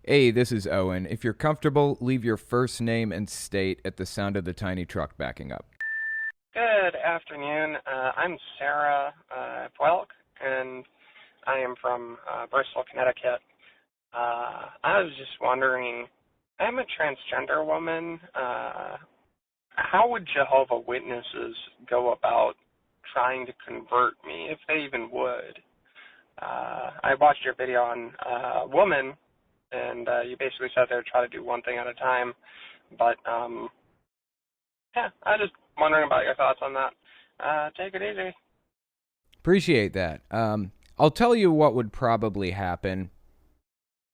Hey, this is Owen. If you're comfortable, leave your first name and state at the sound of the tiny truck backing up. Good afternoon. I'm Sarah Pwelk, and I am from Bristol, Connecticut. I was just wondering, I'm a transgender woman. How would Jehovah Witnesses go about trying to convert me, if they even would? I watched your video on woman, and you basically said they would try to do one thing at a time. But yeah, I just wondering about your thoughts on that. Take it easy. Appreciate that. I'll tell you what would probably happen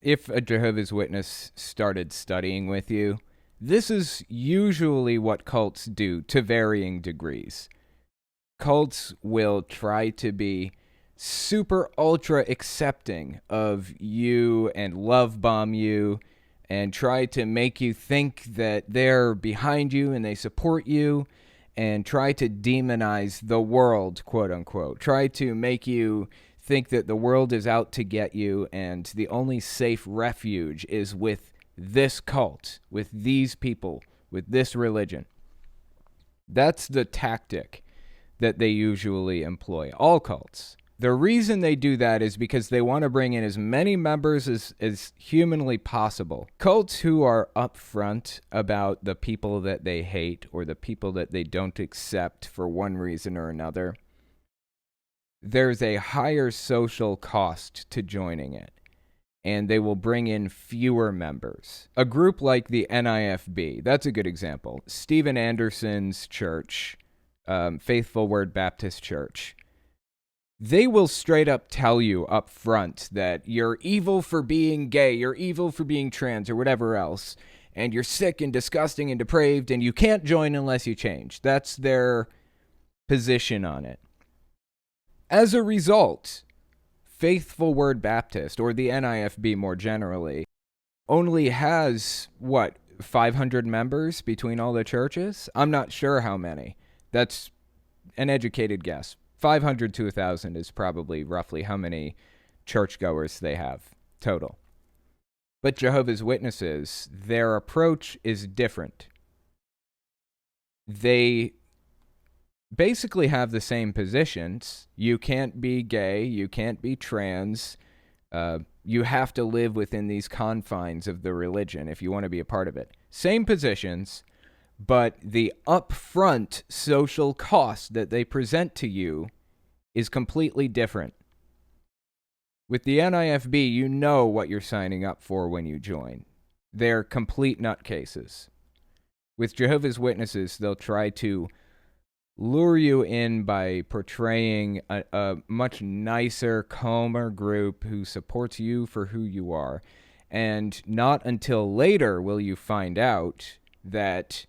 if a Jehovah's Witness started studying with you. This is usually what cults do to varying degrees. Cults will try to be super ultra accepting of you and love bomb you and try to make you think that they're behind you and they support you and try to demonize the world, quote unquote. Try to make you think that the world is out to get you and the only safe refuge is with this cult, with these people, with this religion. That's the tactic that they usually employ, all cults. The reason they do that is because they want to bring in as many members as humanly possible. Cults who are upfront about the people that they hate or the people that they don't accept for one reason or another, there's a higher social cost to joining it, and they will bring in fewer members. A group like the NIFB, that's a good example. Steven Anderson's church, Faithful Word Baptist Church, they will straight up tell you up front that you're evil for being gay, you're evil for being trans, or whatever else, and you're sick and disgusting and depraved, and you can't join unless you change. That's their position on it. As a result, Faithful Word Baptist, or the NIFB more generally, only has, 500 members between all the churches? I'm not sure how many. That's an educated guess. 500 to 1,000 is probably roughly how many churchgoers they have total. But Jehovah's Witnesses, their approach is different. They basically have the same positions. You can't be gay, you can't be trans, you have to live within these confines of the religion if you want to be a part of it. Same positions, but the upfront social cost that they present to you is completely different. With the NIFB, you know what you're signing up for when you join. They're complete nutcases. With Jehovah's Witnesses, they'll try to lure you in by portraying a much nicer, calmer group who supports you for who you are. And not until later will you find out that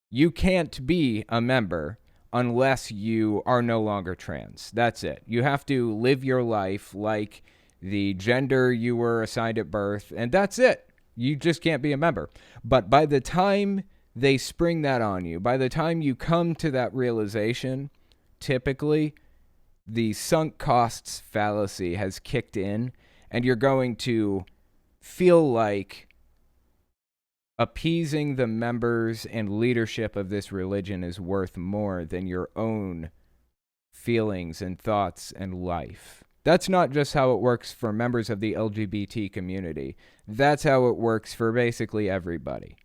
you can't be a member unless you are no longer trans. That's it. You have to live your life like the gender you were assigned at birth, and that's it. You just can't be a member. But by the time they spring that on you, by the time you come to that realization, typically the sunk costs fallacy has kicked in, and you're going to feel like appeasing the members and leadership of this religion is worth more than your own feelings and thoughts and life. That's not just how it works for members of the LGBT community. That's how it works for basically everybody.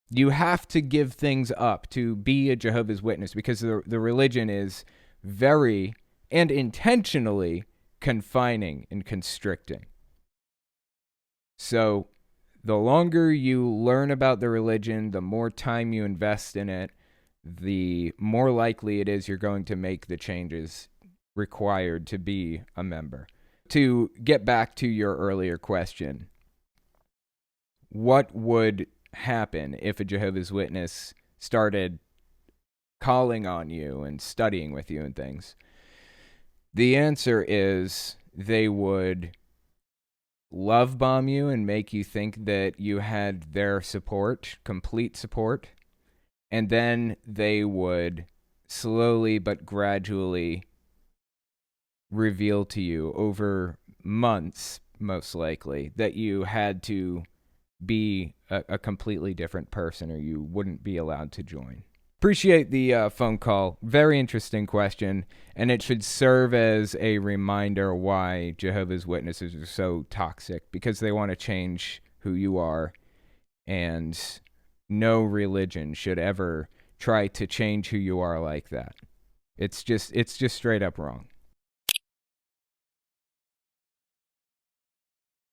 You have to give things up to be a Jehovah's Witness because the religion is very and intentionally confining and constricting. So the longer you learn about the religion, the more time you invest in it, the more likely it is you're going to make the changes required to be a member. To get back to your earlier question, what would happen if a Jehovah's Witness started calling on you and studying with you and things? The answer is they would love bomb you and make you think that you had their support, complete support, and then they would slowly but gradually reveal to you over months, most likely, that you had to be a completely different person, or you wouldn't be allowed to join. Appreciate the phone call. Very interesting question, and it should serve as a reminder why Jehovah's Witnesses are so toxic, because they want to change who you are, and no religion should ever try to change who you are like that. It's just straight up wrong.